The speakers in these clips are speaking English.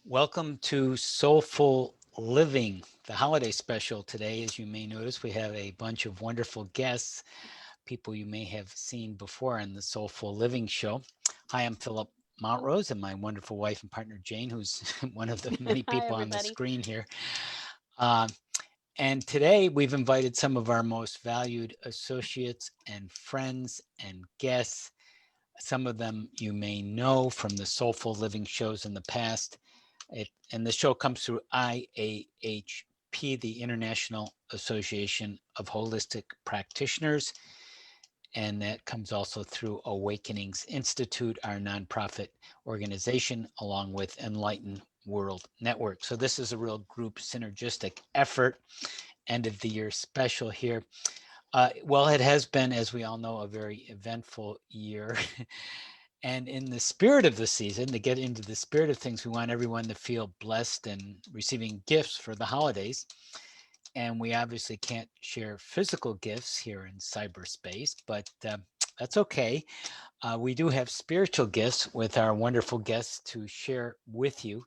Welcome to Soulful Living, the holiday special today. As you may notice, we have a bunch of wonderful guests, people you may have seen before on the Soulful Living Show. Hi, I'm Philip Montrose and my wonderful wife and partner Jane, who's one of the many Hi, people on the everybody. screen here. Um, and today we've invited some of our most valued associates and friends and guests. Some of them you may know from the Soulful Living shows in the past. And the show comes through IAHP, the International Association of Holistic Practitioners. And that comes also through Awakenings Institute, our nonprofit organization, along with Enlighten World Network. So this is a real group synergistic effort, end of the year special here. Well, it has been, as we all know, a very eventful year. And in the spirit of the season, to get into the spirit of things, we want everyone to feel blessed and receiving gifts for the holidays. And we obviously can't share physical gifts here in cyberspace, but that's okay. We do have spiritual gifts with our wonderful guests to share with you.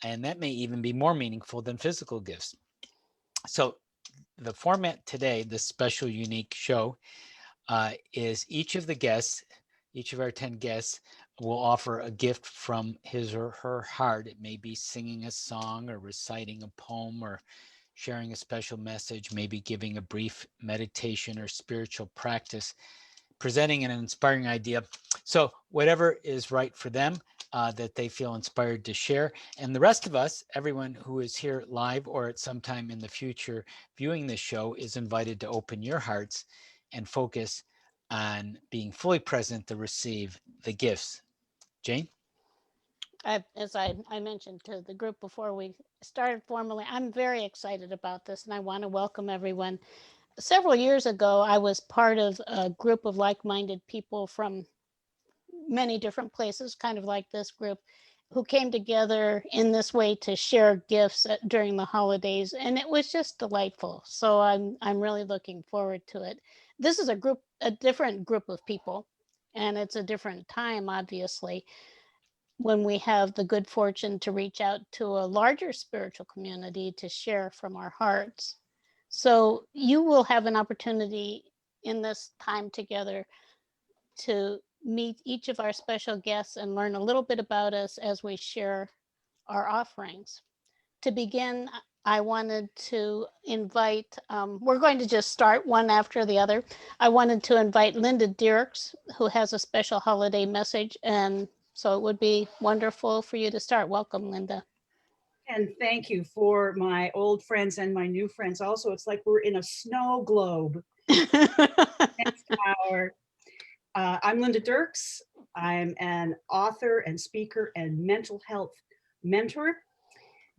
And that may even be more meaningful than physical gifts. So, the format today, this special, unique show, is each of our 10 guests will offer a gift from his or her heart. It may be singing a song or reciting a poem or sharing a special message, maybe giving a brief meditation or spiritual practice, presenting an inspiring idea. So, whatever is right for them, that they feel inspired to share. And the rest of us, everyone who is here live or at some time in the future viewing this show, is invited to open your hearts and focus on being fully present to receive the gifts. Jane? As I mentioned to the group before we started formally, I'm very excited about this and I want to welcome everyone. Several years ago, I was part of a group of like minded people from many different places, kind of like this group, who came together in this way to share gifts during the holidays. And it was just delightful. So I'm really looking forward to it. This is a different group of people, and it's a different time, obviously, when we have the good fortune to reach out to a larger spiritual community to share from our hearts. So you will have an opportunity in this time together to meet each of our special guests and learn a little bit about us as we share our offerings. To begin, I wanted to invite, we're going to just start one after the other. I wanted to invite Linda Dirks, who has a special holiday message. And so it would be wonderful for you to start. Welcome, Linda. And thank you for my old friends and my new friends. Also, it's like we're in a snow globe. Next hour. I'm Linda Dirks. I'm an author and speaker and mental health mentor.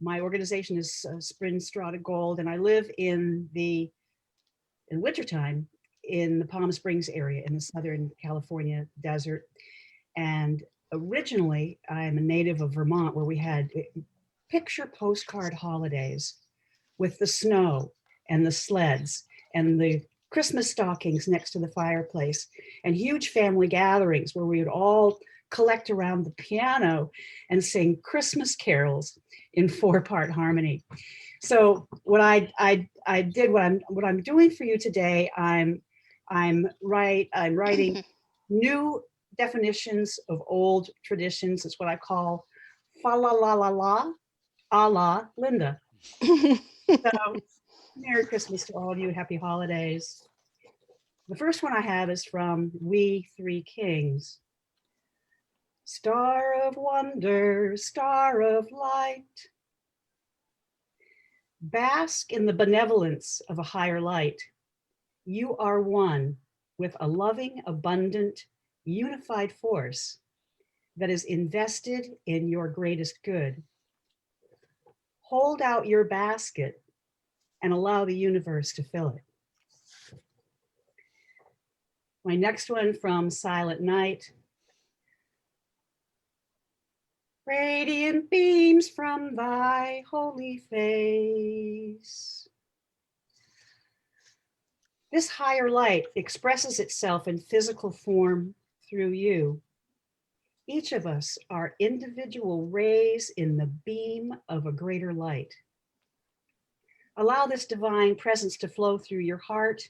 My organization is Spring Strata Gold, and I live in wintertime in the Palm Springs area in the Southern California desert. And originally, I'm a native of Vermont, where we had picture postcard holidays with the snow and the sleds and the Christmas stockings next to the fireplace and huge family gatherings where we would all collect around the piano and sing Christmas carols in 4-part harmony. So what I did what I'm doing for you today, I'm writing new definitions of old traditions. It's what I call fa la la la la a la Linda. So Merry Christmas to all of you. Happy holidays. The first one I have is from We Three Kings. Star of wonder, star of light, bask in the benevolence of a higher light. You are one with a loving, abundant, unified force that is invested in your greatest good. Hold out your basket and allow the universe to fill it. My next one from Silent Night. Radiant beams from thy holy face. This higher light expresses itself in physical form through you. Each of us are individual rays in the beam of a greater light. Allow this divine presence to flow through your heart.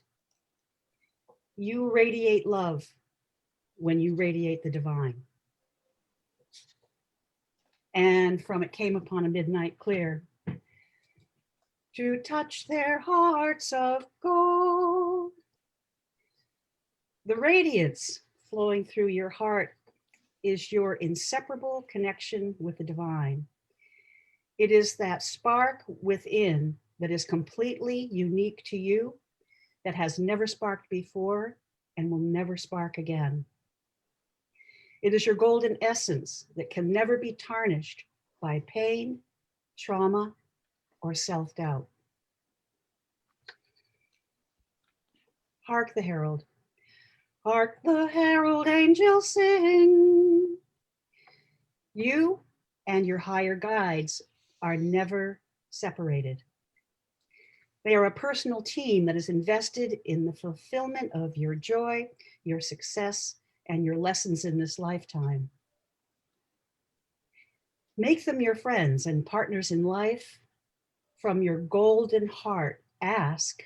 You radiate love when you radiate the divine. And from it came upon a midnight clear, to touch their hearts of gold. The radiance flowing through your heart is your inseparable connection with the divine. It is that spark within that is completely unique to you, that has never sparked before and will never spark again. It is your golden essence that can never be tarnished by pain, trauma, or self-doubt. Hark the herald. Hark the herald angels sing. You and your higher guides are never separated. They are a personal team that is invested in the fulfillment of your joy, your success, and your lessons in this lifetime. Make them your friends and partners in life. From your golden heart, ask,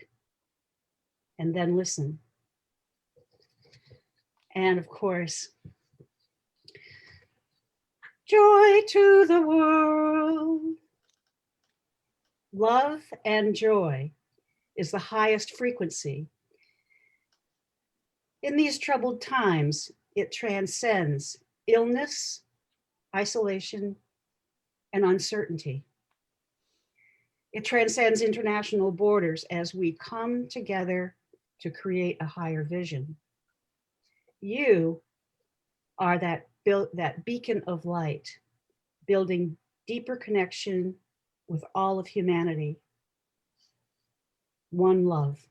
and then listen. And of course, joy to the world. Love and joy is the highest frequency. In these troubled times, it transcends illness, isolation, and uncertainty. It transcends international borders as we come together to create a higher vision. You are that beacon of light, building deeper connection with all of humanity. One love.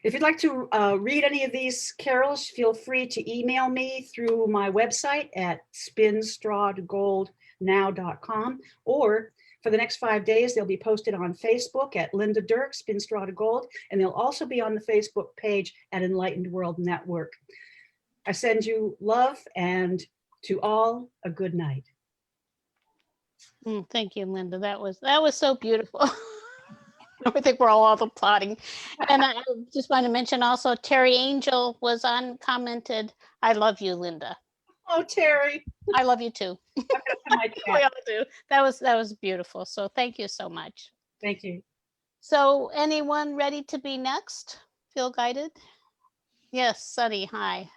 If you'd like to read any of these carols, feel free to email me through my website at spinstrawtogoldnow.com, or for the next 5 days, they'll be posted on Facebook at Linda Dirk, Spin Straw to Gold, and they'll also be on the Facebook page at Enlightened World Network. I send you love, and to all, a good night. Thank you, Linda. That was so beautiful. I think we're all applauding. And I just want to mention also, Terry Angel was on, commented, "I love you, Linda." Oh, Terry. I love you too. We all do. That was beautiful. So thank you so much. Thank you. So anyone ready to be next? Feel guided? Yes, Sunny, hi.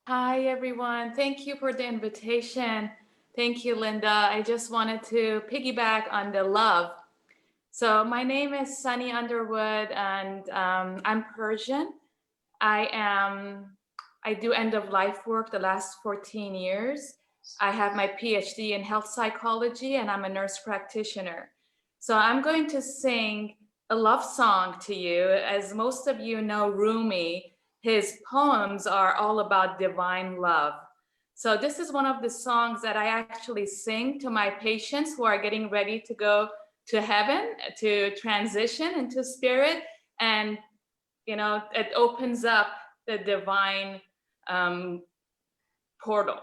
Hi, everyone. Thank you for the invitation. Thank you, Linda. I just wanted to piggyback on the love. So my name is Sunny Underwood, and I'm Persian. I do end-of-life work the last 14 years. I have my PhD in health psychology, and I'm a nurse practitioner. So I'm going to sing a love song to you. As most of you know, Rumi, his poems are all about divine love. So this is one of the songs that I actually sing to my patients who are getting ready to go to heaven, to transition into spirit. And, you know, it opens up the divine portal.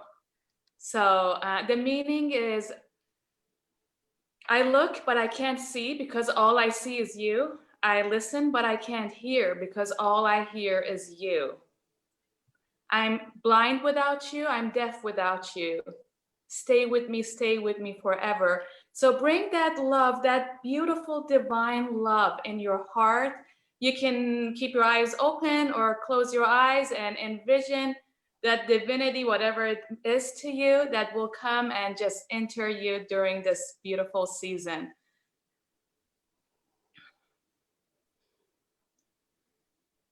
So the meaning is, I look, but I can't see because all I see is you. I listen, but I can't hear because all I hear is you. I'm blind without you. I'm deaf without you. Stay with me forever. So bring that love, that beautiful divine love in your heart. You can keep your eyes open or close your eyes and envision that divinity, whatever it is to you, that will come and just enter you during this beautiful season.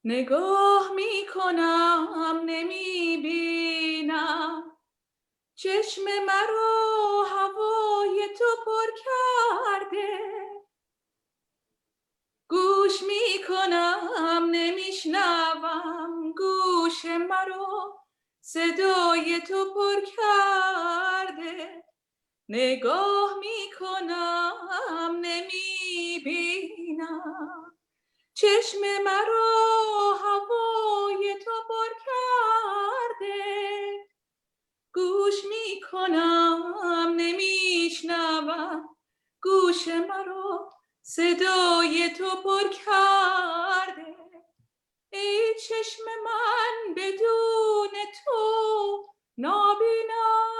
نگاه می کنم نمی بینم چشم مرا هوای تو پر کرده گوش می کنم نمیشنوم گوش مرا صدای تو پر کرده نگاه می کنم نمی بینم چشم مرا هوای تو پر کرده، گوش می کنم نمیشنوم، گوش مرا صدای تو پر کرده. ای چشم من بدون تو نابینم،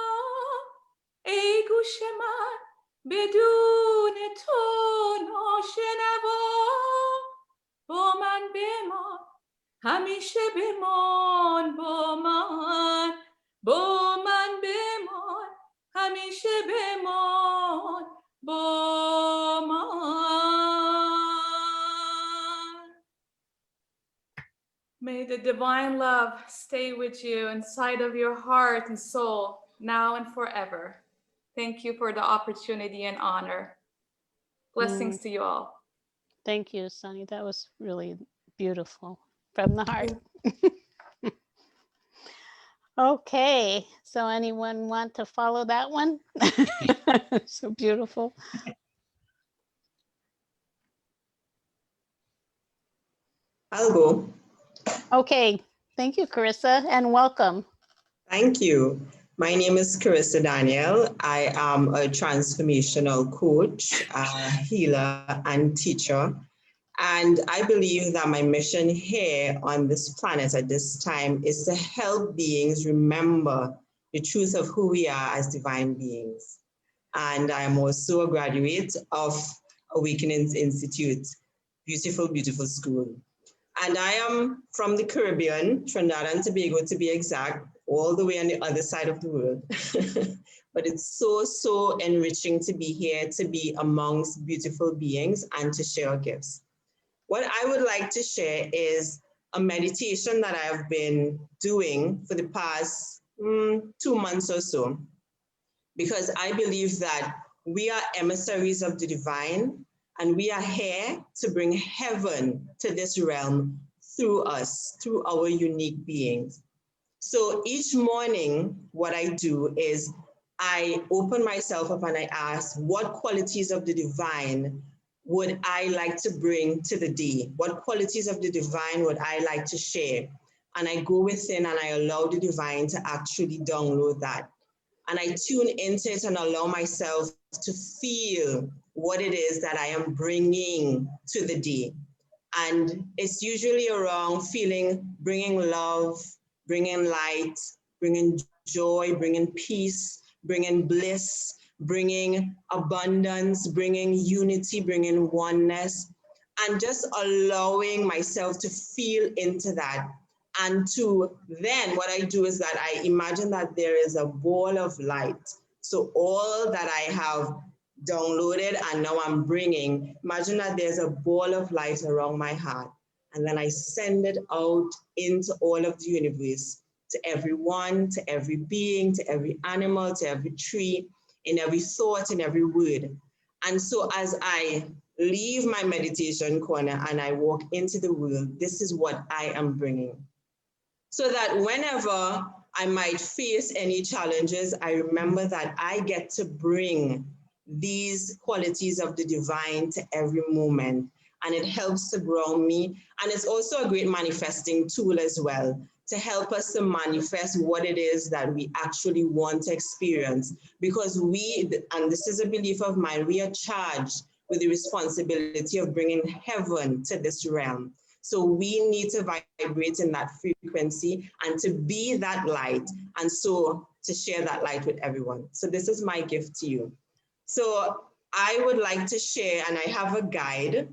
ای گوش من بدون تو ناشنوا، با من بمان همیشه بمان، با من بمان همیشه بمان با من. May the divine love stay with you inside of your heart and soul now and forever. Thank you for the opportunity and honor. Blessings to you all. Thank you, Sunny. That was really beautiful from the heart. Okay, so anyone want to follow that one? So beautiful. I'll go. Okay, thank you, Carissa, and welcome. Thank you. My name is Carissa Daniel. I am a transformational coach, a healer, and teacher. And I believe that my mission here on this planet at this time is to help beings remember the truth of who we are as divine beings. And I am also a graduate of Awakenings Institute, beautiful, beautiful school. And I am from the Caribbean, Trinidad and Tobago to be exact, all the way on the other side of the world. But it's so, so enriching to be here, to be amongst beautiful beings and to share gifts. What I would like to share is a meditation that I've been doing for the past 2 months or so, because I believe that we are emissaries of the divine and we are here to bring heaven to this realm through us, through our unique beings. So each morning, what I do is I open myself up and I ask, what qualities of the divine would I like to bring to the day? What qualities of the divine would I like to share? And I go within and I allow the divine to actually download that. And I tune into it and allow myself to feel what it is that I am bringing to the day. And it's usually around bringing love, bringing light, bringing joy, bringing peace, bringing bliss, bringing abundance, bringing unity, bringing oneness, and just allowing myself to feel into that. And to then what I do is that I imagine that there is a ball of light. So all that I have downloaded and now I'm bringing, imagine that there's a ball of light around my heart. And then I send it out into all of the universe, to everyone, to every being, to every animal, to every tree, in every thought, in every word. And so as I leave my meditation corner and I walk into the world, this is what I am bringing. So that whenever I might face any challenges, I remember that I get to bring these qualities of the divine to every moment. And it helps to ground me. And it's also a great manifesting tool as well, to help us to manifest what it is that we actually want to experience. Because we, and this is a belief of mine, we are charged with the responsibility of bringing heaven to this realm. So we need to vibrate in that frequency and to be that light, and so to share that light with everyone. So this is my gift to you. So I would like to share, and I have a guide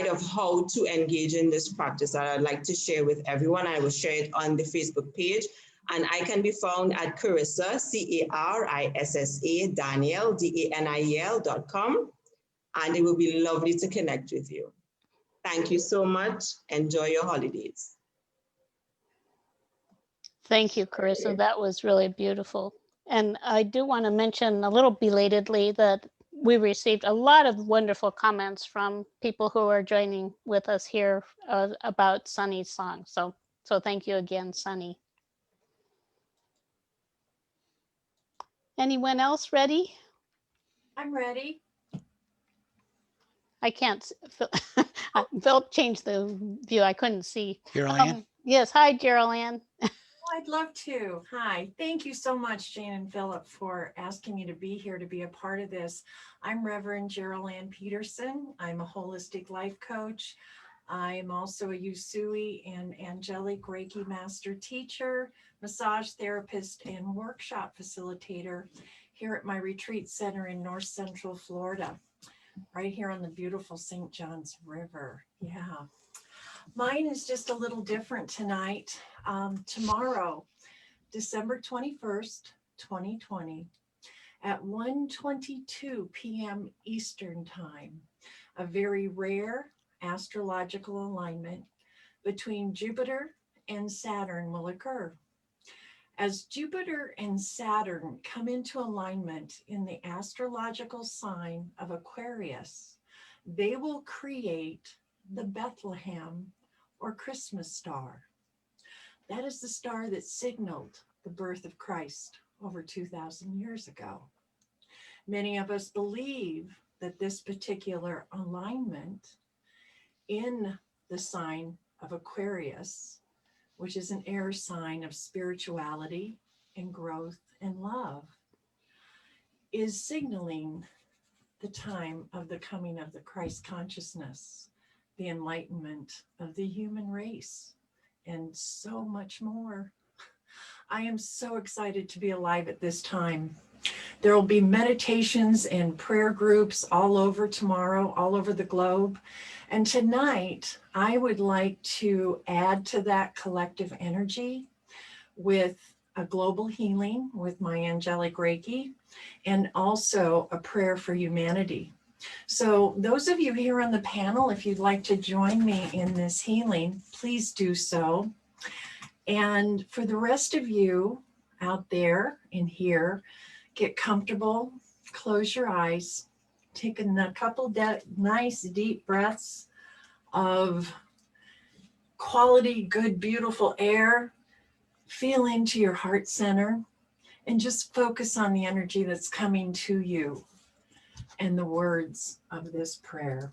of how to engage in this practice that I'd like to share with everyone. I will share it on the Facebook page, and I can be found at Carissa, C-A-R-I-S-S-A, Daniel, DANIEL.com, and it will be lovely to connect with you. Thank you so much. Enjoy your holidays. Thank you, Carissa. That was really beautiful. And I do want to mention a little belatedly that we received a lot of wonderful comments from people who are joining with us here about Sunny's song. So thank you again, Sunny. Anyone else ready? I'm ready. I can't. Philip changed the view. I couldn't see. Carol Ann? Yes. Hi, Gerald Ann. I'd love to. Hi. Thank you so much, Jane and Philip, for asking me to be here to be a part of this. I'm Reverend Gerald Ann Peterson. I'm a holistic life coach. I am also a Usui and angelic Reiki master teacher, massage therapist, and workshop facilitator here at my retreat center in North Central Florida, right here on the beautiful St. Johns River. Yeah. Mine is just a little different tonight. Tomorrow, December 21st, 2020, at 1:22 p.m. Eastern Time, a very rare astrological alignment between Jupiter and Saturn will occur. As Jupiter and Saturn come into alignment in the astrological sign of Aquarius, they will create the Bethlehem or Christmas star. That is the star that signaled the birth of Christ over 2,000 years ago. Many of us believe that this particular alignment in the sign of Aquarius, which is an air sign of spirituality and growth and love, is signaling the time of the coming of the Christ consciousness, the enlightenment of the human race, and so much more. I am so excited to be alive at this time. There will be meditations and prayer groups all over tomorrow, all over the globe. And tonight, I would like to add to that collective energy with a global healing with my angelic Reiki, and also a prayer for humanity. So those of you here on the panel, if you'd like to join me in this healing, please do so. And for the rest of you out there in here, get comfortable, close your eyes, take a couple nice deep breaths of quality, good, beautiful air. Feel into your heart center and just focus on the energy that's coming to you and the words of this prayer.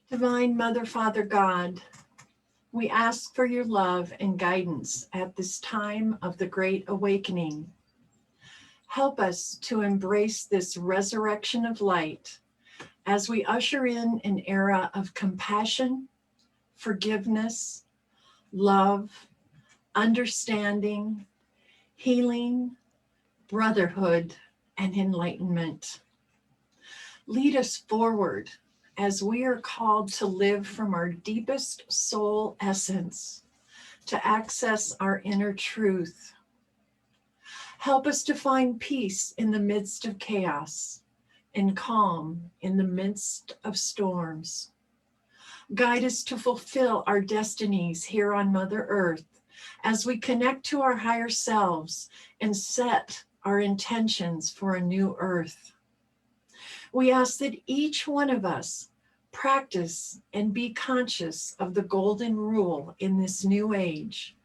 Divine Mother, Father God, we ask for your love and guidance at this time of the Great Awakening. Help us to embrace this resurrection of light as we usher in an era of compassion, forgiveness, love, understanding, healing, brotherhood, and enlightenment. Lead us forward as we are called to live from our deepest soul essence, to access our inner truth. Help us to find peace in the midst of chaos and calm in the midst of storms. Guide us to fulfill our destinies here on Mother Earth as we connect to our higher selves and set our intentions for a new earth. We ask that each one of us practice and be conscious of the golden rule in this new age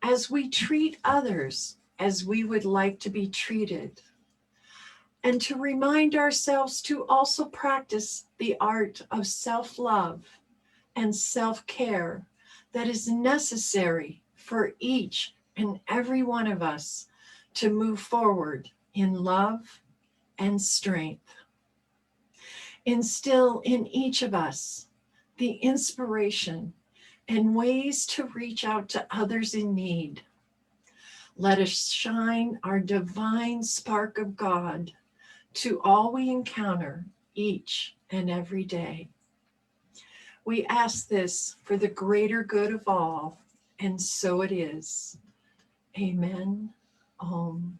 as we treat others as we would like to be treated, and to remind ourselves to also practice the art of self-love and self-care that is necessary for each and every one of us to move forward in love and strength. Instill in each of us the inspiration and ways to reach out to others in need. Let us shine our divine spark of God to all we encounter each and every day. We ask this for the greater good of all, and so it is. Amen. Om.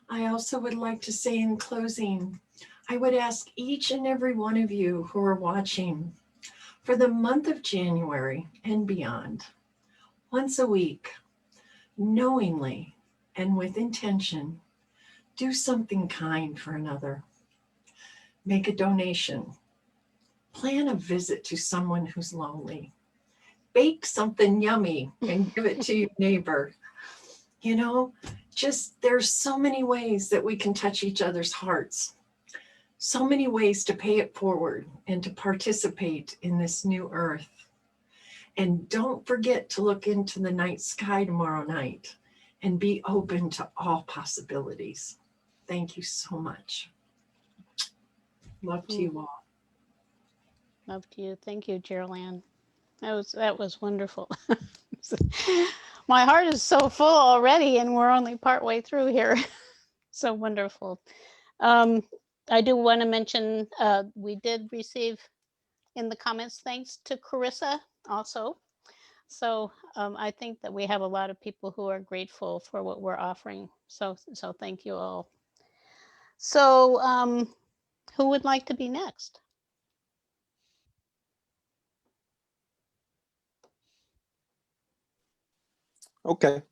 I also would like to say in closing, I would ask each and every one of you who are watching for the month of January and beyond, once a week, knowingly and with intention, do something kind for another. Make a donation. Plan a visit to someone who's lonely. Bake something yummy and give it to your neighbor. You know, just there's so many ways that we can touch each other's hearts, so many ways to pay it forward and to participate in this new earth. And don't forget to look into the night sky tomorrow night and be open to all possibilities. Thank you so much. Love to you all. Love to you. Thank you, Geraldine. That was wonderful. My heart is so full already, and we're only partway through here. So wonderful. I do want to mention we did receive in the comments thanks to Carissa also. So I think that we have a lot of people who are grateful for what we're offering. So thank you all. So who would like to be next? Okay,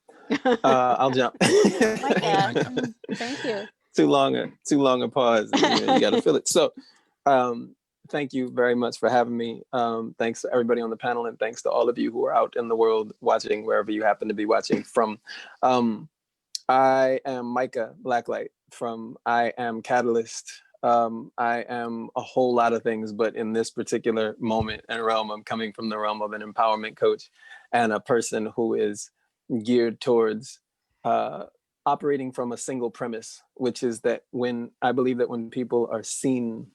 I'll jump. Micah, thank you. Too long a pause. You got to fill it. So, thank you very much for having me. Thanks to everybody on the panel, and thanks to all of you who are out in the world watching, wherever you happen to be watching from. I am Micah Blacklight from I Am Catalyst. I am a whole lot of things, but in this particular moment and realm, I'm coming from the realm of an empowerment coach and a person who is geared towards operating from a single premise, which is that I believe that when people are seen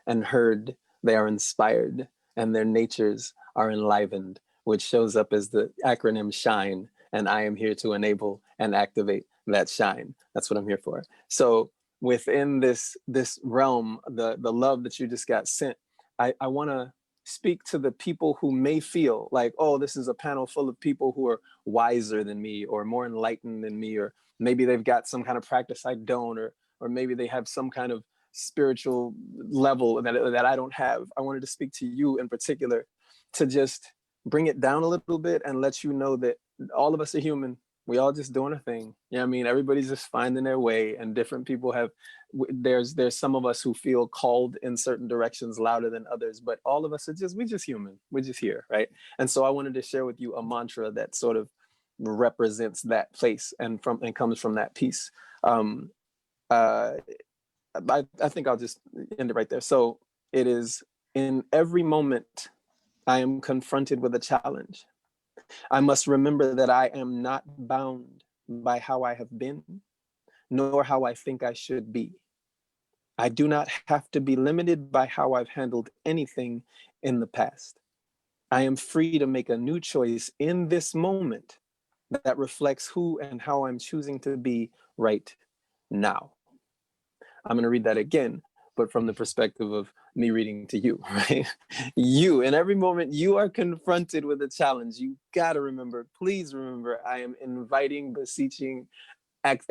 and heard, they are inspired and their natures are enlivened, which shows up as the acronym SHINE. And I am here to enable and activate that shine. That's what I'm here for. So within this realm, the love that you just got sent, I want to speak to the people who may feel like, oh, this is a panel full of people who are wiser than me or more enlightened than me, or maybe they've got some kind of practice I don't, or maybe they have some kind of spiritual level that I don't have. I wanted to speak to you in particular to just bring it down a little bit and let you know that all of us are human. We all just doing a thing. You know what I mean? Everybody's just finding their way, and different people have, there's some of us who feel called in certain directions louder than others, but all of us are we're just human. We're just here, right? And so I wanted to share with you a mantra that sort of represents that place and comes from that piece. I think I'll just end it right there. So it is, in every moment I am confronted with a challenge, I must remember that I am not bound by how I have been, nor how I think I should be. I do not have to be limited by how I've handled anything in the past. I am free to make a new choice in this moment that reflects who and how I'm choosing to be right now. I'm going to read that again, but from the perspective of me reading to you, right? You, in every moment you are confronted with a challenge, you got to remember, please remember, I am inviting, beseeching,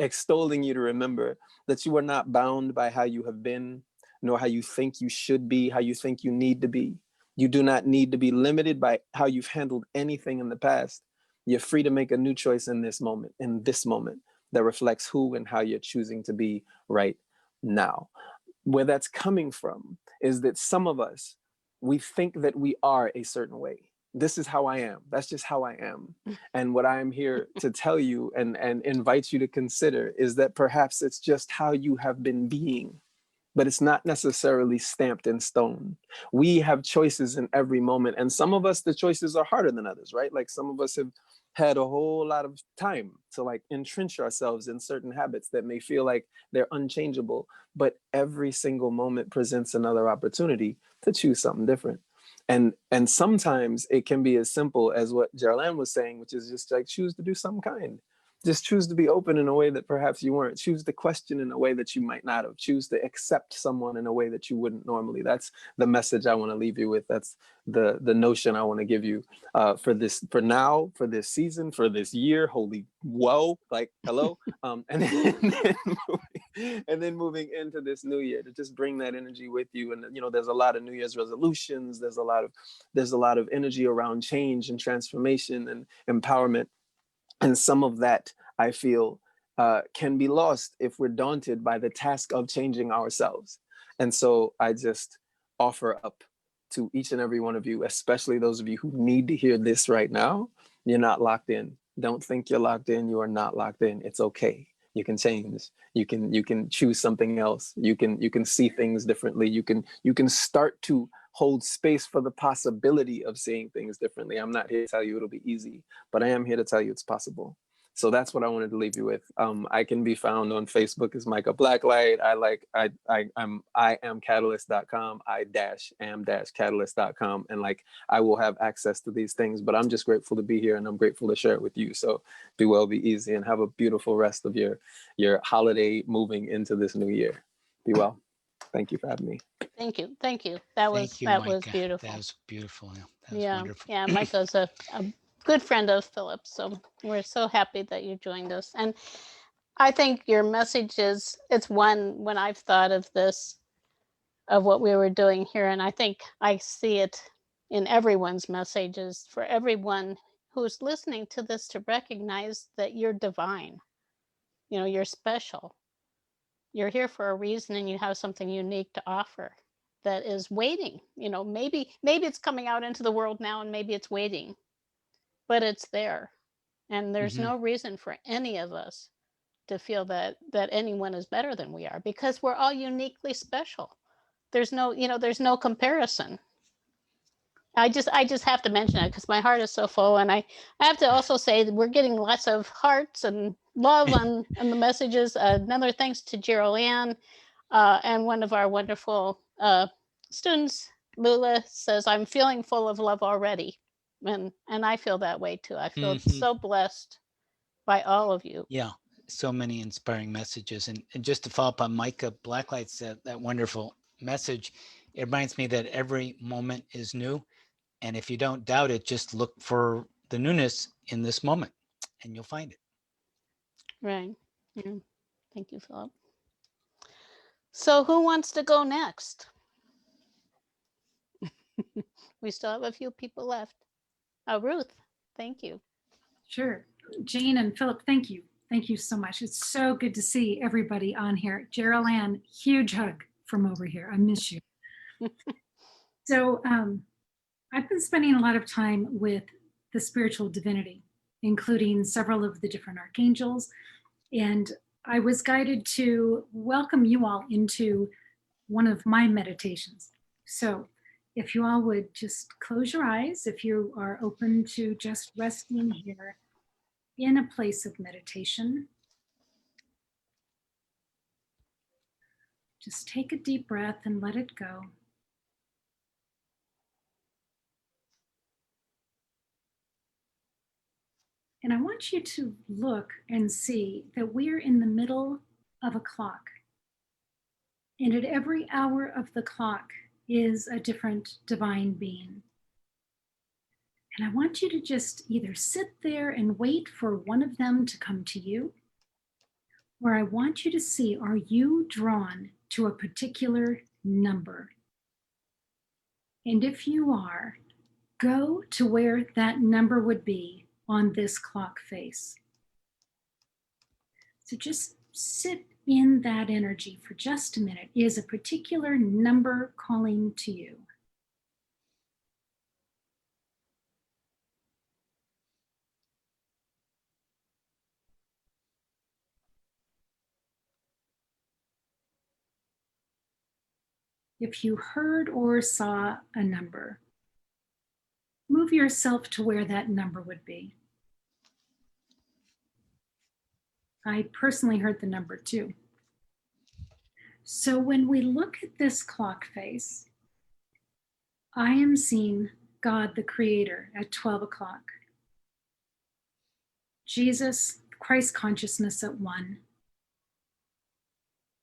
extolling you to remember that you are not bound by how you have been, nor how you think you should be, how you think you need to be. You do not need to be limited by how you've handled anything in the past. You're free to make a new choice in this moment that reflects who and how you're choosing to be right now. Where that's coming from is that some of us, we think that we are a certain way. This is how I am. That's just how I am. And what I'm here to tell you and invite you to consider is that perhaps it's just how you have been being, but it's not necessarily stamped in stone. We have choices in every moment. And some of us, the choices are harder than others, right? Like some of us have had a whole lot of time to like entrench ourselves in certain habits that may feel like they're unchangeable, but every single moment presents another opportunity to choose something different. And sometimes it can be as simple as what Geraldine was saying, which is just like choose to do something kind. Just choose to be open in a way that perhaps you weren't. Choose to question in a way that you might not have. Choose to accept someone in a way that you wouldn't normally. That's the message I want to leave you with. That's the notion I want to give you for now, for this season, for this year. Holy whoa, like hello. And then moving into this new year, to just bring that energy with you. And there's a lot of New Year's resolutions. There's a lot of energy around change and transformation and empowerment. And some of that, I feel, can be lost if we're daunted by the task of changing ourselves. And so I just offer up to each and every one of you, especially those of you who need to hear this right now, you're not locked in. Don't think you're locked in. You are not locked in. It's okay. You can change. You can choose something else. You can see things differently. You can start to hold space for the possibility of seeing things differently. I'm not here to tell you it'll be easy, but I am here to tell you it's possible. So that's what I wanted to leave you with. I can be found on Facebook as Micah Blacklight. I am catalyst.com. I am catalyst.com. And like, I will have access to these things, but I'm just grateful to be here and I'm grateful to share it with you. So be well, be easy, and have a beautiful rest of your holiday moving into this new year. Be well. Thank you for having me. Thank you. That Thank you, was Micah. beautiful. That was beautiful. Yeah, that was Yeah, wonderful. yeah. Micah's a good friend of Philip, so we're so happy that you joined us. And I think your message is, it's one, when I've thought of this, of what we were doing here, and I think I see it in everyone's messages, for everyone who's listening to this to recognize that you're divine. You know, you're special. You're here for a reason, and you have something unique to offer that is waiting. You know, maybe it's coming out into the world now, and maybe it's waiting, but it's there. And there's Mhm. no reason for any of us to feel that anyone is better than we are, because we're all uniquely special. There's no, there's no comparison. I just have to mention it because my heart is so full, and I have to also say that we're getting lots of hearts and love on the messages. Another thanks to Gerald-Ann, and one of our wonderful students, Lula, says, "I'm feeling full of love already," and I feel that way too. I feel Mhm. so blessed by all of you. Yeah, so many inspiring messages. And just to follow up on Micah Blacklight's that wonderful message, it reminds me that every moment is new. And if you don't doubt it, just look for the newness in this moment and you'll find it. Right. Yeah. Thank you, Philip. So who wants to go next? We still have a few people left. Ruth, thank you. Sure. Jane and Philip, thank you. Thank you so much. It's so good to see everybody on here. Gerald-Ann, huge hug from over here. I miss you. So I've been spending a lot of time with the spiritual divinity, including several of the different archangels. And I was guided to welcome you all into one of my meditations. So if you all would just close your eyes, if you are open to just resting here in a place of meditation, just take a deep breath and let it go. And I want you to look and see that we're in the middle of a clock. And at every hour of the clock is a different divine being. And I want you to just either sit there and wait for one of them to come to you, or I want you to see, are you drawn to a particular number? And if you are, go to where that number would be on this clock face. So just sit in that energy for just a minute. Is a particular number calling to you? If you heard or saw a number, move yourself to where that number would be. I personally heard the number 2. So when we look at this clock face, I am seeing God the Creator at 12 o'clock, Jesus, Christ consciousness at 1,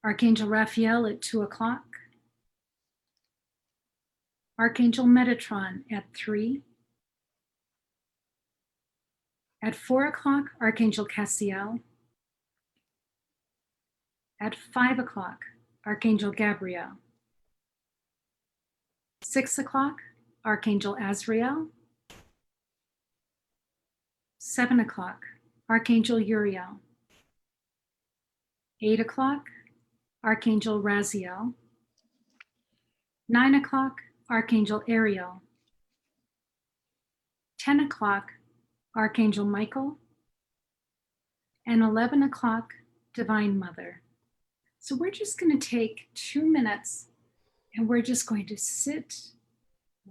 Archangel Raphael at 2 o'clock, Archangel Metatron at 3, at 4 o'clock, Archangel Cassiel, at 5 o'clock, Archangel Gabriel, 6 o'clock, Archangel Azrael, 7 o'clock, Archangel Uriel, 8 o'clock, Archangel Raziel, 9 o'clock, Archangel Ariel, 10 o'clock, Archangel Michael, and 11 o'clock, Divine Mother. So we're just going to take 2 minutes and we're just going to sit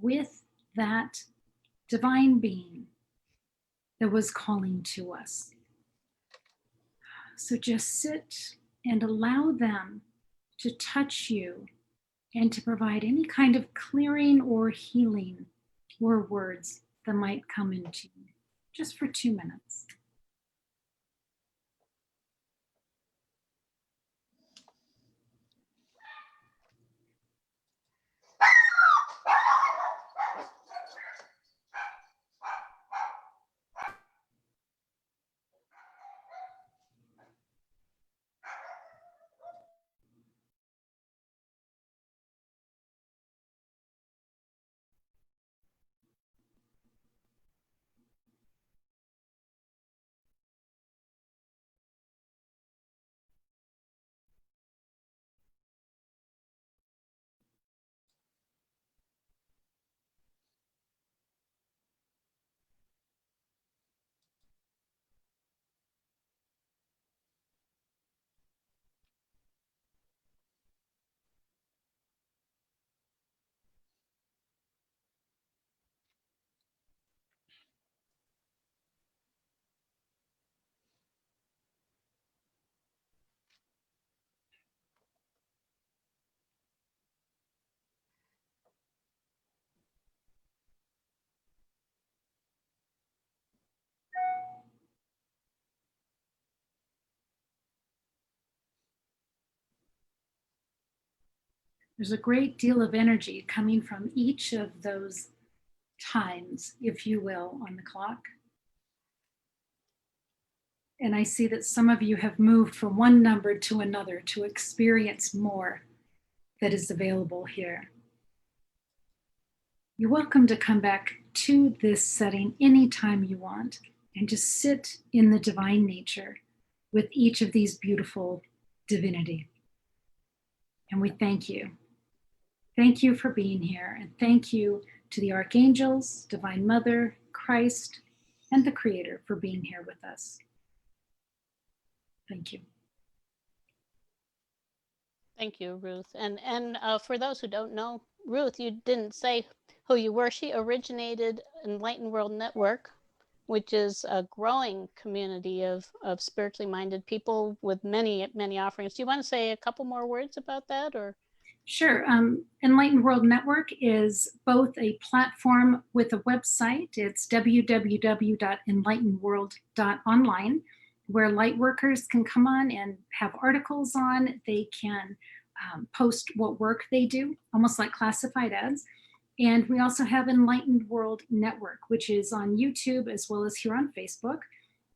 with that divine being that was calling to us. So just sit and allow them to touch you and to provide any kind of clearing or healing or words that might come into you, just for 2 minutes. There's a great deal of energy coming from each of those times, if you will, on the clock. And I see that some of you have moved from one number to another to experience more that is available here. You're welcome to come back to this setting anytime you want and just sit in the divine nature with each of these beautiful divinity. And we thank you. Thank you for being here, and thank you to the archangels, Divine Mother, Christ, and the Creator for being here with us. Thank you. Thank you, Ruth. And for those who don't know, Ruth, you didn't say who you were. She originated Enlightened World Network, which is a growing community of spiritually minded people with many, many offerings. Do you want to say a couple more words about that, or? Sure. Enlightened World Network is both a platform with a website. It's www.enlightenedworld.online, where light workers can come on and have articles on. They can post what work they do, almost like classified ads. And we also have Enlightened World Network, which is on YouTube as well as here on Facebook.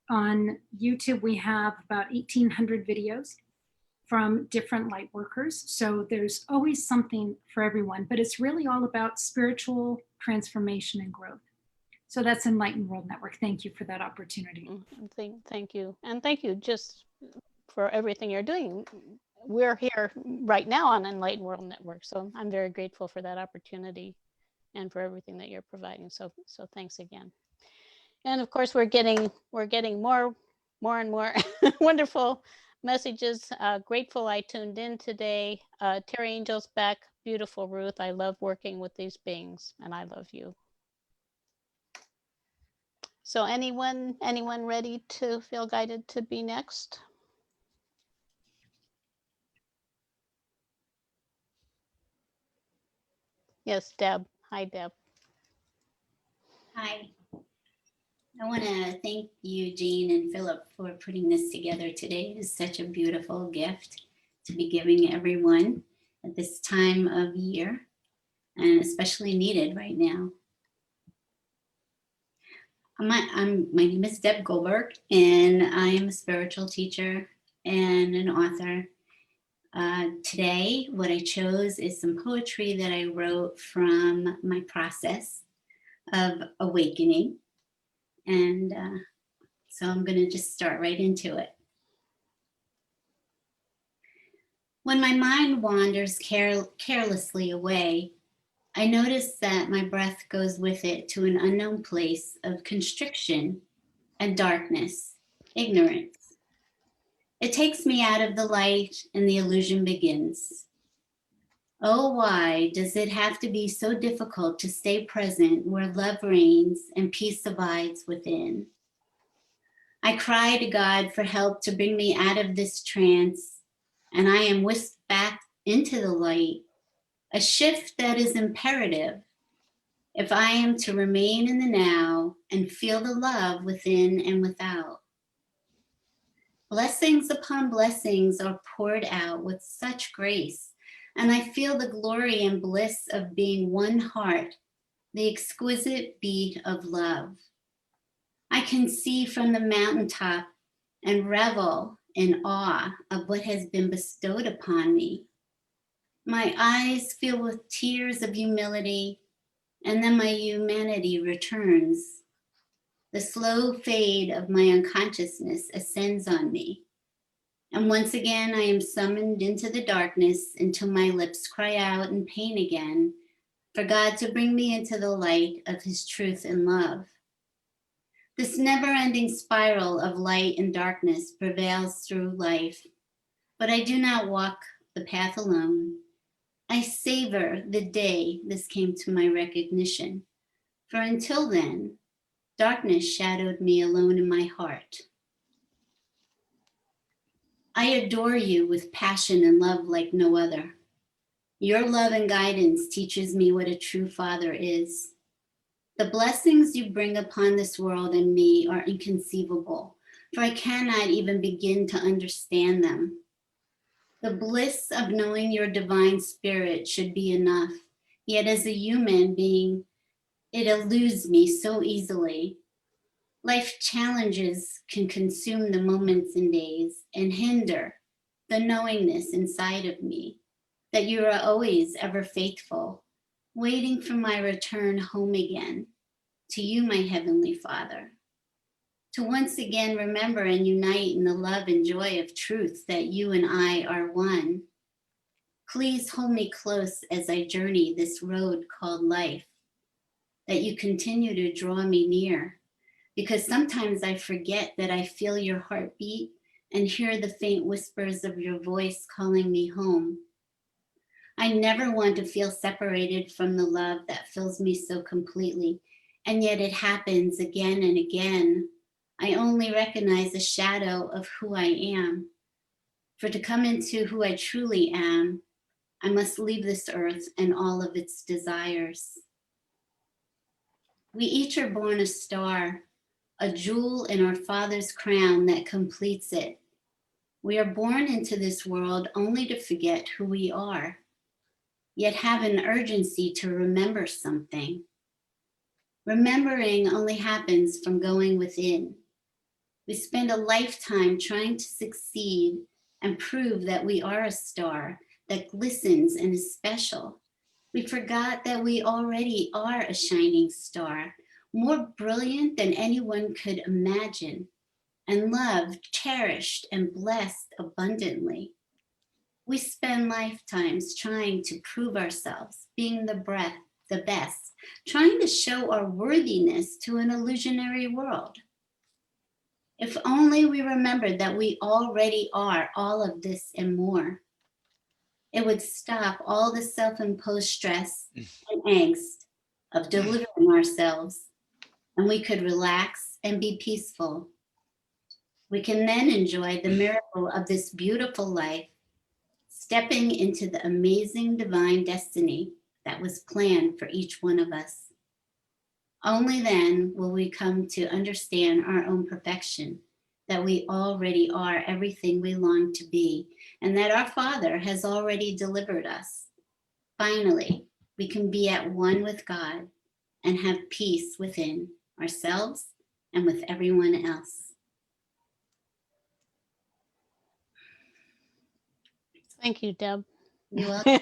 On YouTube, we have about 1,800 videos from different light workers. So there's always something for everyone, but it's really all about spiritual transformation and growth. So that's Enlightened World Network. Thank you for that opportunity. Thank you. And thank you just for everything you're doing. We're here right now on Enlightened World Network. So I'm very grateful for that opportunity and for everything that you're providing. So thanks again. And of course, we're getting more and more wonderful messages. Grateful I tuned in today. Terry Angel's back. Beautiful, Ruth. I love working with these beings, and I love you. So anyone ready to feel guided to be next? Yes, Deb. Hi, Deb. Hi. I want to thank you, Jean and Philip, for putting this together today. It is such a beautiful gift to be giving everyone at this time of year, and especially needed right now. My name is Deb Goldberg, and I am a spiritual teacher and an author. Today, what I chose is some poetry that I wrote from my process of awakening. And so I'm going to just start right into it. When my mind wanders carelessly away, I notice that my breath goes with it to an unknown place of constriction and darkness, ignorance. It takes me out of the light and the illusion begins. Oh, why does it have to be so difficult to stay present where love reigns and peace abides within? I cry to God for help to bring me out of this trance, and I am whisked back into the light, a shift that is imperative if I am to remain in the now and feel the love within and without. Blessings upon blessings are poured out with such grace, and I feel the glory and bliss of being one heart, the exquisite beat of love. I can see from the mountaintop and revel in awe of what has been bestowed upon me. My eyes fill with tears of humility, and then my humanity returns. The slow fade of my unconsciousness ascends on me. And once again, I am summoned into the darkness until my lips cry out in pain again for God to bring me into the light of his truth and love. This never-ending spiral of light and darkness prevails through life, but I do not walk the path alone. I savor the day this came to my recognition, for until then, darkness shadowed me alone in my heart. I adore you with passion and love like no other. Your love and guidance teaches me what a true father is. The blessings you bring upon this world and me are inconceivable, for I cannot even begin to understand them. The bliss of knowing your divine spirit should be enough, yet as a human being, it eludes me so easily. Life challenges can consume the moments and days and hinder the knowingness inside of me that you are always ever faithful, waiting for my return home again to you, my Heavenly Father, to once again remember and unite in the love and joy of truth that you and I are one. Please hold me close as I journey this road called life, that you continue to draw me near, because sometimes I forget that I feel your heartbeat and hear the faint whispers of your voice calling me home. I never want to feel separated from the love that fills me so completely, and yet it happens again and again. I only recognize a shadow of who I am. For to come into who I truly am, I must leave this earth and all of its desires. We each are born a star, a jewel in our Father's crown that completes it. We are born into this world only to forget who we are, yet have an urgency to remember something. Remembering only happens from going within. We spend a lifetime trying to succeed and prove that we are a star that glistens and is special. We forgot that we already are a shining star, more brilliant than anyone could imagine, and loved, cherished, and blessed abundantly. We spend lifetimes trying to prove ourselves, being the best, trying to show our worthiness to an illusionary world. If only we remembered that we already are all of this and more, it would stop all the self-imposed stress and angst of delivering ourselves, and we could relax and be peaceful. We can then enjoy the miracle of this beautiful life, stepping into the amazing divine destiny that was planned for each one of us. Only then will we come to understand our own perfection, that we already are everything we long to be, and that our Father has already delivered us. Finally, we can be at one with God and have peace within ourselves and with everyone else. Thank you, Deb. You welcome.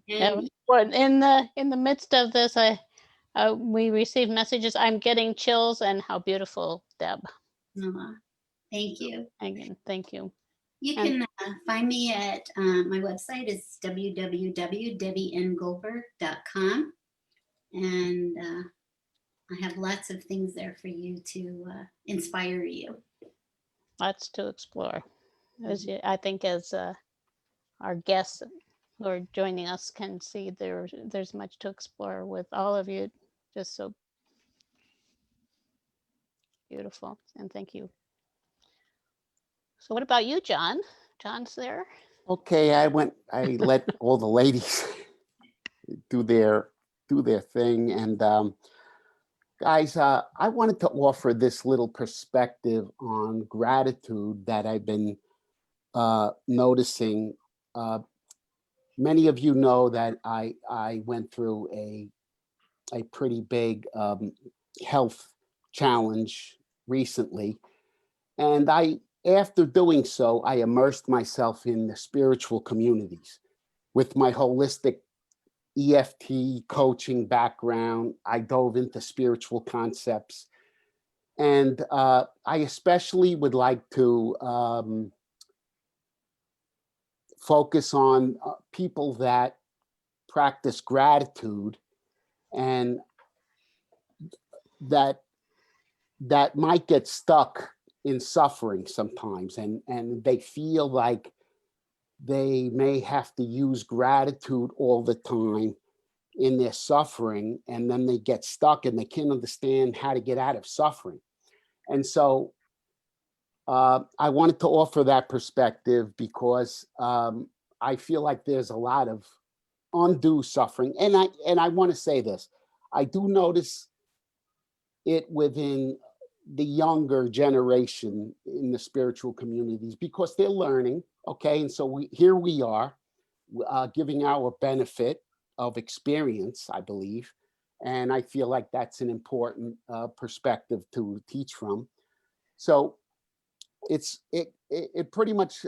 Yeah, And well, in the midst of this, we received messages. I'm getting chills, and how beautiful, Deb. thank you. Again, thank you. You And- can find me at my website is www.debbiengoldberg.com, and I have lots of things there for you to inspire you. Lots to explore. I think as our guests who are joining us can see, there's much to explore with all of you. Just so beautiful. And thank you. So what about you, John? John's there. Okay, I let all the ladies do their thing. And guys, I wanted to offer this little perspective on gratitude that I've been noticing. Many of you know that I went through a pretty big health challenge recently. And after doing so, I immersed myself in the spiritual communities with my holistic EFT coaching background. I dove into spiritual concepts. And I especially would like to focus on people that practice gratitude and that might get stuck in suffering sometimes, and they feel like they may have to use gratitude all the time in their suffering, and then they get stuck and they can't understand how to get out of suffering. And so I wanted to offer that perspective because I feel like there's a lot of undue suffering. And I want to say this, I do notice it within the younger generation in the spiritual communities because they're learning. Okay, and so here we are giving our benefit of experience, I believe, and I feel like that's an important perspective to teach from. So it pretty much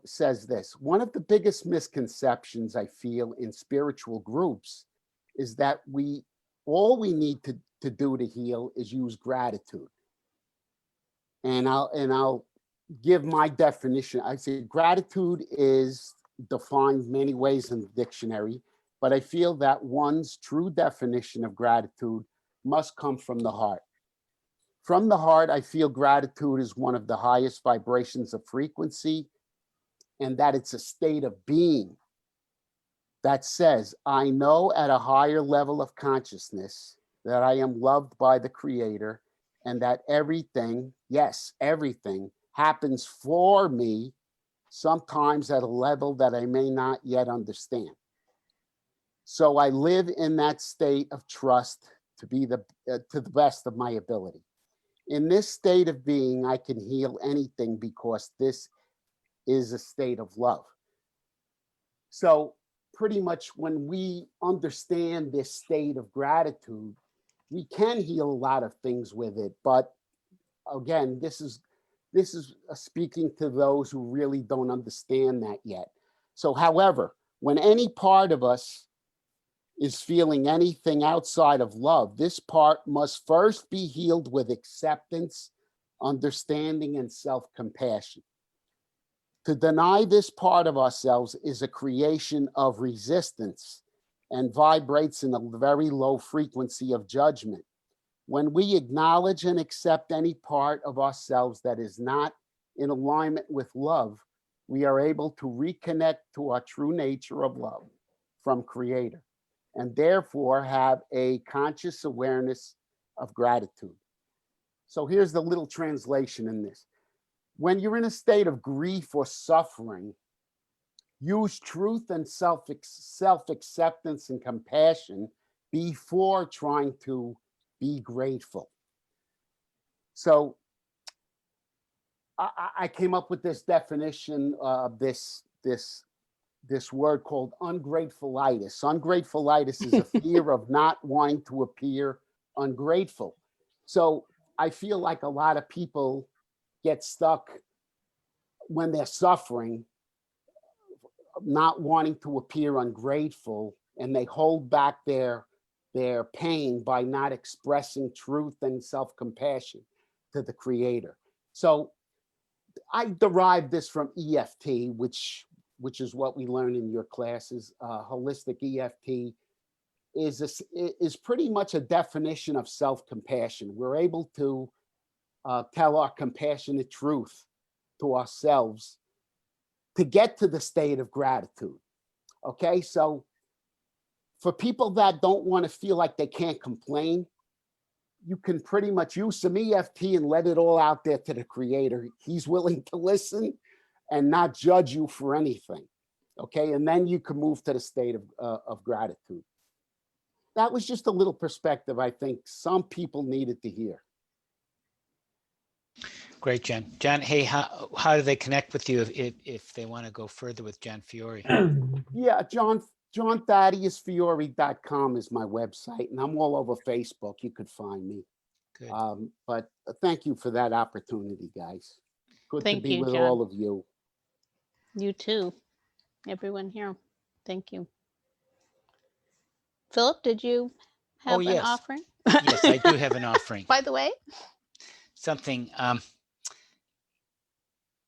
says this: one of the biggest misconceptions I feel in spiritual groups is that all we need to do to heal is use gratitude. And I'll give my definition. I say gratitude is defined many ways in the dictionary, but I feel that one's true definition of gratitude must come from the heart. From the heart, I feel gratitude is one of the highest vibrations of frequency, and that it's a state of being that says, I know at a higher level of consciousness that I am loved by the Creator, and that everything, yes, everything happens for me, sometimes at a level that I may not yet understand. So I live in that state of trust to the best of my ability. In this state of being, I can heal anything because this is a state of love. So pretty much when we understand this state of gratitude, we can heal a lot of things with it. But again, this is speaking to those who really don't understand that yet. So however, when any part of us is feeling anything outside of love, this part must first be healed with acceptance, understanding, and self-compassion. To deny this part of ourselves is a creation of resistance and vibrates in a very low frequency of judgment. When we acknowledge and accept any part of ourselves that is not in alignment with love, we are able to reconnect to our true nature of love from Creator, and therefore have a conscious awareness of gratitude. So here's the little translation in this. When you're in a state of grief or suffering, use truth and self-acceptance and compassion before trying to be grateful. So I came up with this definition of this word called ungratefulitis. Ungratefulitis is a fear of not wanting to appear ungrateful. So I feel like a lot of people get stuck when they're suffering, not wanting to appear ungrateful, and they hold back their pain by not expressing truth and self-compassion to the Creator. So I derived this from EFT, which is what we learn in your classes. Holistic EFT is pretty much a definition of self-compassion. We're able to tell our compassionate truth to ourselves to get to the state of gratitude. Okay, so for people that don't want to feel like they can't complain, you can pretty much use some EFT and let it all out there to the creator. He's willing to listen and not judge you for anything. Okay, and then you can move to the state of gratitude. That was just a little perspective I think some people needed to hear. Great, Jen. John, hey, how do they connect with you if they want to go further with John Fiore? Yeah, JohnThaddeusFiore.com is my website, and I'm all over Facebook. You could find me. Good. But thank you for that opportunity, guys. Good Thank to be you, with John. all of you. You too, everyone here. Thank you. Philip, did you have an yes. offering? Yes, I do have an offering. By the way, Something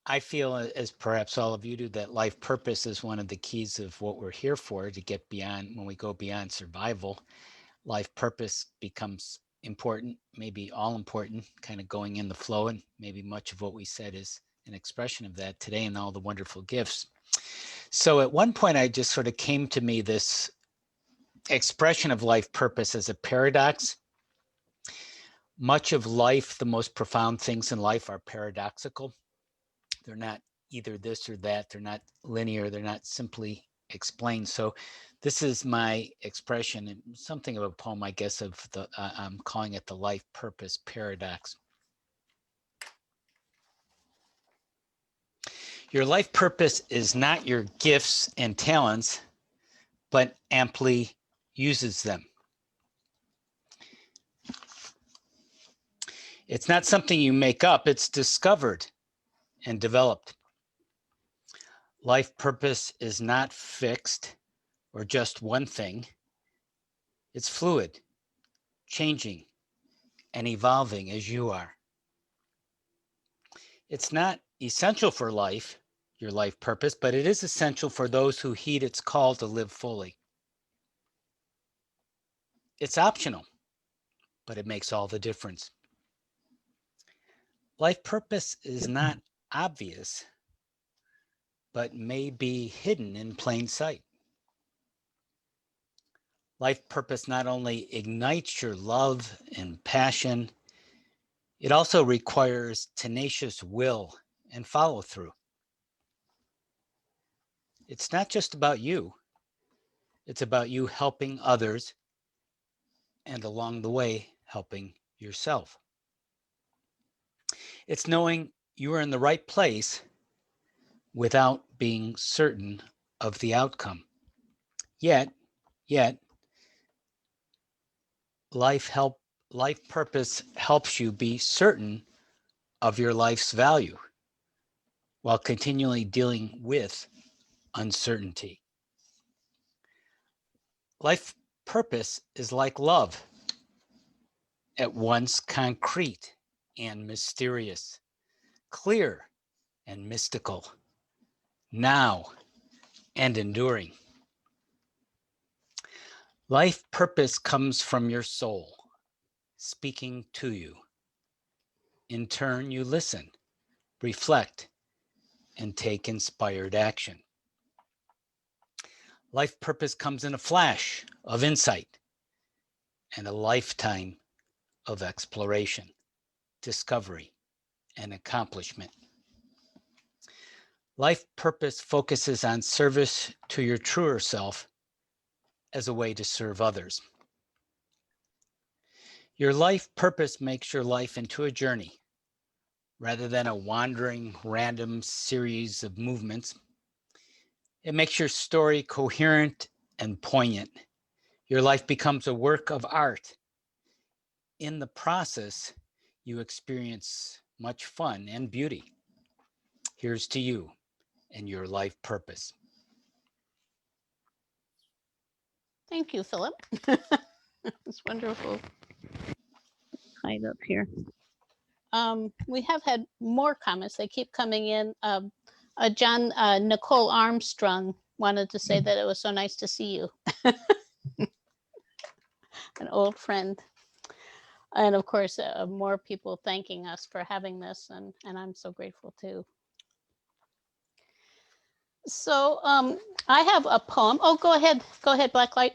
I feel, as perhaps all of you do, that life purpose is one of the keys of what we're here for, to get beyond, when we go beyond survival. Life purpose becomes important, maybe all important, kind of going in the flow, and maybe much of what we said is an expression of that today and all the wonderful gifts. So at one point, I just sort of came to me this expression of life purpose as a paradox. Much of life, the most profound things in life are paradoxical. They're not either this or that. They're not linear. They're not simply explained. So this is my expression, and something of a poem, I guess, of the, I'm calling it the life purpose paradox. Your life purpose is not your gifts and talents, but amply uses them. It's not something you make up, it's discovered and developed. Life purpose is not fixed or just one thing. It's fluid, changing, and evolving as you are. It's not essential for life, your life purpose, but it is essential for those who heed its call to live fully. It's optional, but it makes all the difference. Life purpose is not obvious, but may be hidden in plain sight. Life purpose not only ignites your love and passion, it also requires tenacious will and follow through. It's not just about you. It's about you helping others and along the way, helping yourself. It's knowing you are in the right place without being certain of the outcome. Yet, life purpose helps you be certain of your life's value while continually dealing with uncertainty. Life purpose is like love, at once concrete and mysterious, clear and mystical, now and enduring. Life purpose comes from your soul, speaking to you. In turn, you listen, reflect, and take inspired action. Life purpose comes in a flash of insight and a lifetime of exploration, discovery, and accomplishment. Life purpose focuses on service to your truer self as a way to serve others. Your life purpose makes your life into a journey rather than a wandering, random series of movements. It makes your story coherent and poignant. Your life becomes a work of art. In the process, you experience much fun and beauty. Here's to you and your life purpose. thank you, Philip. It's wonderful. Hide up here. We have had more comments. They keep coming in. Nicole Armstrong wanted to say that it was so nice to see you. An old friend. And of course, more people thanking us for having this, and I'm so grateful too. So I have a poem. Oh, go ahead. Go ahead, Blacklight.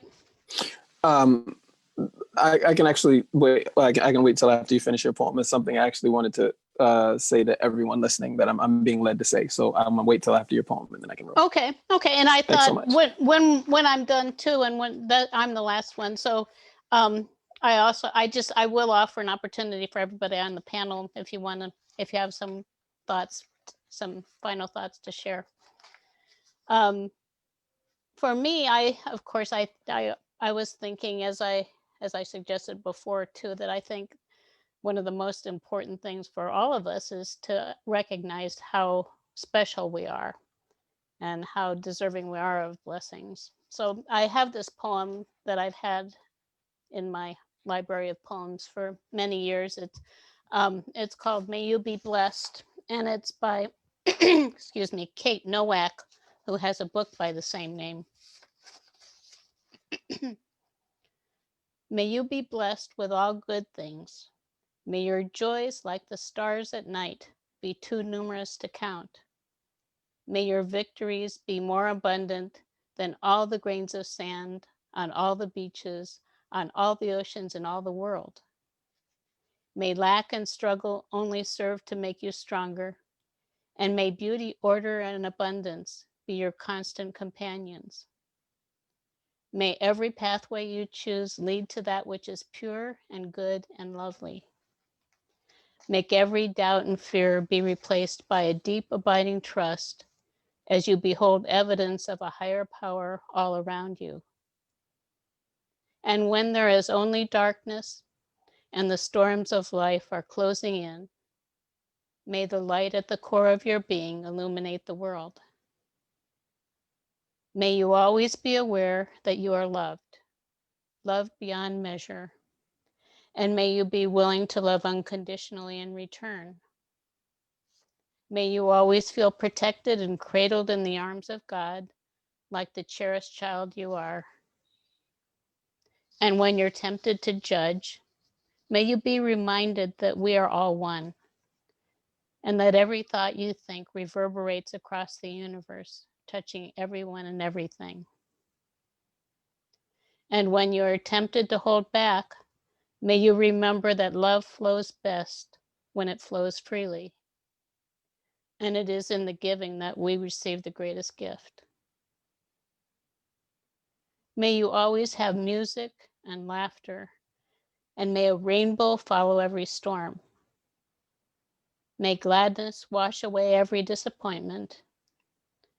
Um, I can actually wait. Like I can wait till after you finish your poem. It's something I actually wanted to say to everyone listening that I'm being led to say. So I'm gonna wait till after your poem and then I can roll. Okay. And I Thanks so thought much. when I'm done too, and when I'm the last one. So I will offer an opportunity for everybody on the panel if you have some thoughts, some final thoughts to share. For me, of course I was thinking as I suggested before too, that I think one of the most important things for all of us is to recognize how special we are and how deserving we are of blessings. So I have this poem that I've had in my library of poems for many years. It's called "May You Be Blessed," and it's by excuse me, Kate Nowak, who has a book by the same name. May you be blessed with all good things. May your joys, like the stars at night, be too numerous to count. May your victories be more abundant than all the grains of sand on all the beaches, on all the oceans in all the world. May lack and struggle only serve to make you stronger, and may beauty, order, and abundance be your constant companions. May every pathway you choose lead to that which is pure and good and lovely. Make every doubt and fear be replaced by a deep, abiding trust as you behold evidence of a higher power all around you. And when there is only darkness and the storms of life are closing in, may the light at the core of your being illuminate the world. May you always be aware that you are loved beyond measure, and may you be willing to love unconditionally in return. May you always feel protected and cradled in the arms of God, like the cherished child you are. And when you're tempted to judge, may you be reminded that we are all one, and that every thought you think reverberates across the universe, touching everyone and everything. And when you are tempted to hold back, may you remember that love flows best when it flows freely. And it is in the giving that we receive the greatest gift. May you always have music and laughter, and may a rainbow follow every storm. May gladness wash away every disappointment.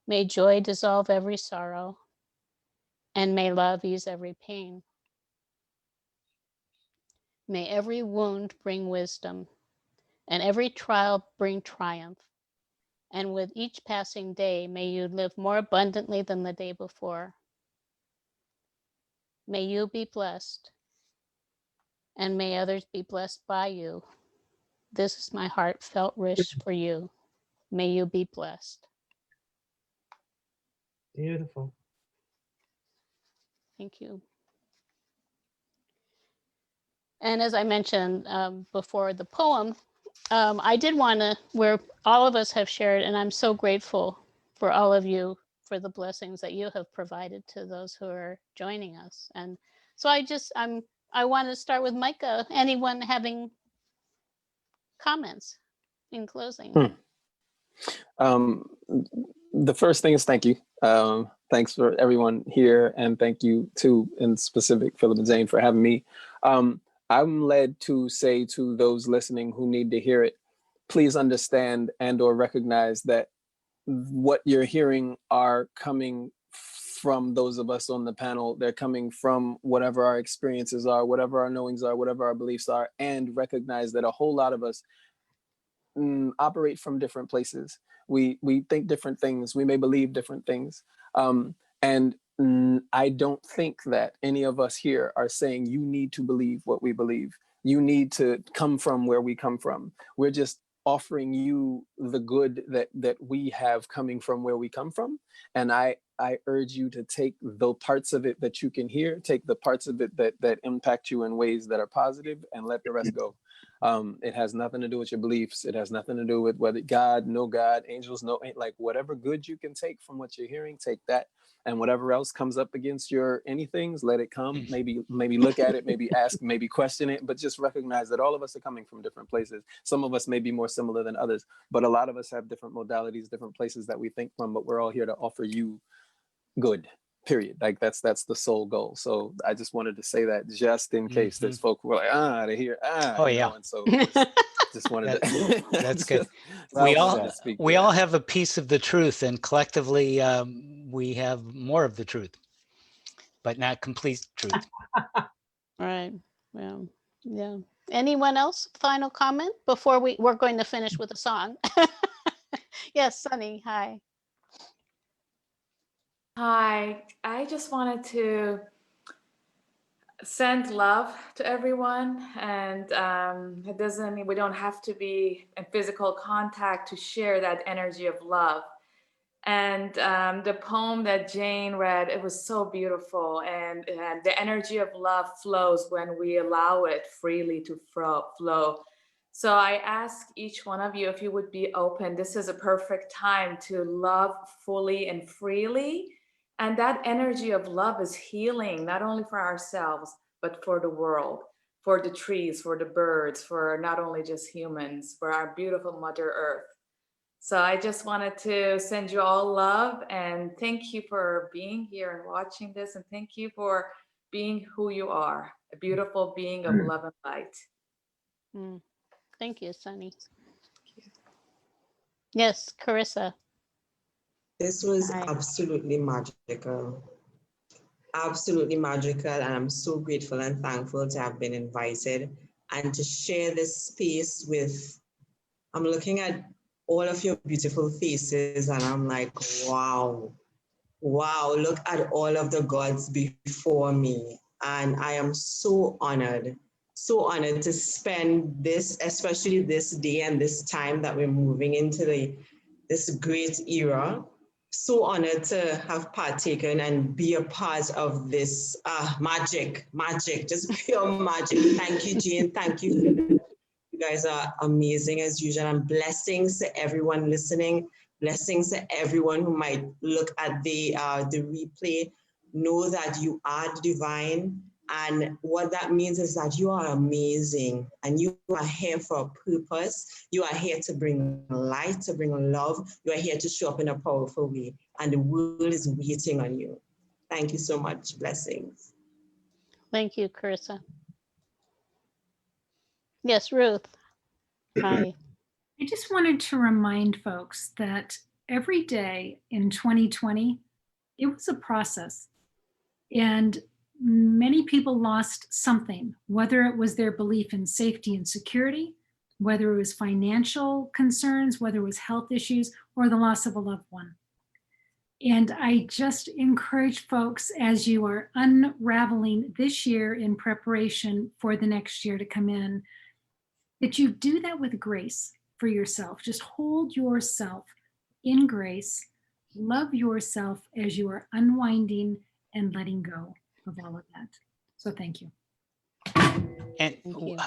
May joy dissolve every sorrow, and may love ease every pain. May every wound bring wisdom, and every trial bring triumph. And with each passing day, may you live more abundantly than the day before. May you be blessed, and may others be blessed by you. This is my heartfelt wish for you. May you be blessed. Beautiful. Thank you. And as I mentioned before the poem, I did want to, where all of us have shared, and I'm so grateful for all of you for the blessings that you have provided to those who are joining us. And so I want to start with Micah. Anyone having comments in closing? The first thing is thank you. Thanks for everyone here, and thank you to, in specific, Philip and Zane for having me. I'm led to say to those listening who need to hear it, please understand and or recognize that what you're hearing are coming from those of us on the panel. They're coming from whatever our experiences are, whatever our knowings are, whatever our beliefs are, and recognize that a whole lot of us operate from different places. We think different things. We may believe different things. And I don't think that any of us here are saying you need to believe what we believe. You need to come from where we come from. We're just offering you the good that we have coming from where we come from. And I I urge you to take the parts of it that you can hear, take the parts of it that impact you in ways that are positive, and let the rest go. It has nothing to do with your beliefs. It has nothing to do with whether God, no God, angels, no, like whatever good you can take from what you're hearing, take that. And whatever else comes up against your anythings, let it come. Maybe look at it, maybe ask, maybe question it, but just recognize that all of us are coming from different places. Some of us may be more similar than others, but a lot of us have different modalities, different places that we think from, but we're all here to offer you good, period. Like that's the sole goal. So I just wanted to say that just in case there's folk who are like, they hear, Oh, yeah. and so just wanted That's good. Well said. We all have a piece of the truth, and collectively we have more of the truth, but not complete truth. Right. Yeah. Yeah. Anyone else? Final comment before we're going to finish with a song. Yes, Sunny. Hi. Hi, I just wanted to send love to everyone, and we don't have to be in physical contact to share that energy of love. And the poem that Jane read, it was so beautiful, and the energy of love flows when we allow it freely to flow. So I ask each one of you if you would be open. This is a perfect time to love fully and freely. And that energy of love is healing, not only for ourselves, but for the world, for the trees, for the birds, for not only just humans, for our beautiful Mother Earth. So I just wanted to send you all love and thank you for being here and watching this. And thank you for being who you are, a beautiful being of love and light. Thank you, Sunny. Yes, Carissa. This was Hi. absolutely magical. Absolutely magical. And I'm so grateful and thankful to have been invited and to share this space with, I'm looking at all of your beautiful faces and I'm like, wow, look at all of the gods before me. And I am so honored to spend this, especially this day and this time that we're moving into this great era. So honored to have partaken and be a part of this magic, just pure magic. Thank you, Jane. Thank you, Philip. You guys are amazing as usual, and blessings to everyone listening. Blessings to everyone who might look at the replay. Know that you are divine, and what that means is that you are amazing, and you are here for a purpose. You are here to bring light, to bring love. You are here to show up in a powerful way, and the world is waiting on you. Thank you so much. Blessings. Thank you, Carissa. Yes, Ruth. Hi. I just wanted to remind folks that every day in 2020, it was a process. And many people lost something, whether it was their belief in safety and security, whether it was financial concerns, whether it was health issues, or the loss of a loved one. And I just encourage folks, as you are unraveling this year in preparation for the next year to come in, that you do that with grace for yourself. Just hold yourself in grace. Love yourself as you are unwinding and letting go of all of that. So thank you. And Thank you.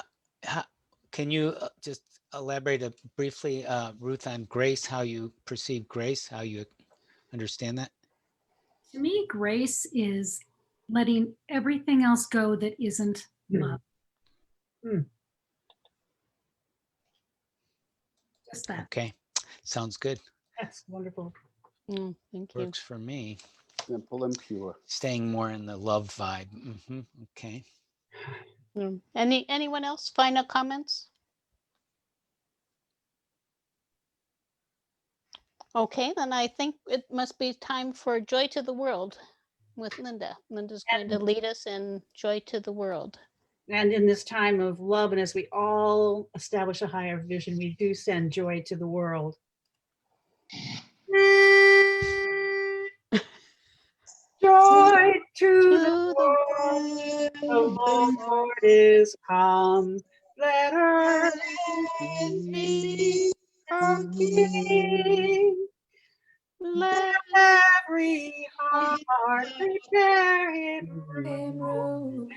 can you just elaborate briefly, Ruth, on grace, how you perceive grace, how you understand that? To me, grace is letting everything else go that isn't love. Just that. Okay, sounds good. That's wonderful. Thank you. Works for me. Simple and pure. Staying more in the love vibe. Okay. Anyone else? Final comments? Okay, then I think it must be time for Joy to the World with Linda. Linda's going to lead us in Joy to the World. And in this time of love, and as we all establish a higher vision, we do send joy to the world. Joy to the world, the Lord is come. Let earth be our King. Let every heart prepare him Him room,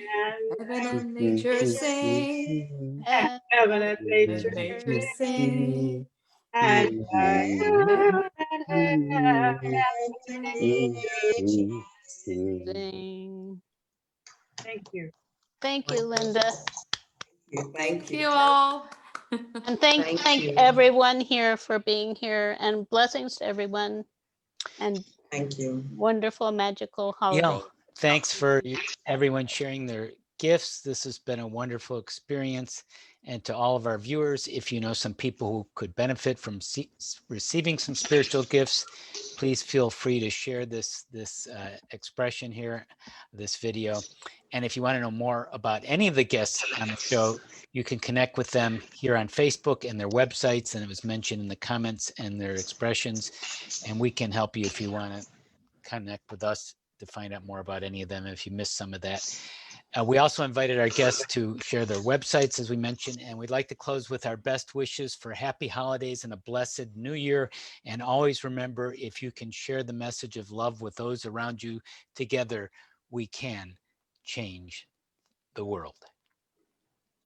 and heaven and nature sing, and heaven and nature and nature sing, sing. and Heaven heaven sing. sing. Thank you. Thank you, Linda. Thank Thank you. you all. And Thank thank you. everyone here for being here, and blessings to everyone, and Thank you. wonderful, magical Yeah, holiday. thanks for everyone sharing their gifts. This has been a wonderful experience. And to all of our viewers, if you know some people who could benefit from receiving some spiritual gifts, please feel free to share this expression here, this video. And if you want to know more about any of the guests on the show, you can connect with them here on Facebook and their websites. And it was mentioned in the comments and their expressions. And we can help you if you want to connect with us to find out more about any of them if you missed some of that. We also invited our guests to share their websites, as we mentioned, and we'd like to close with our best wishes for happy holidays and a blessed new year. And always remember, if you can share the message of love with those around you, together we can change the world.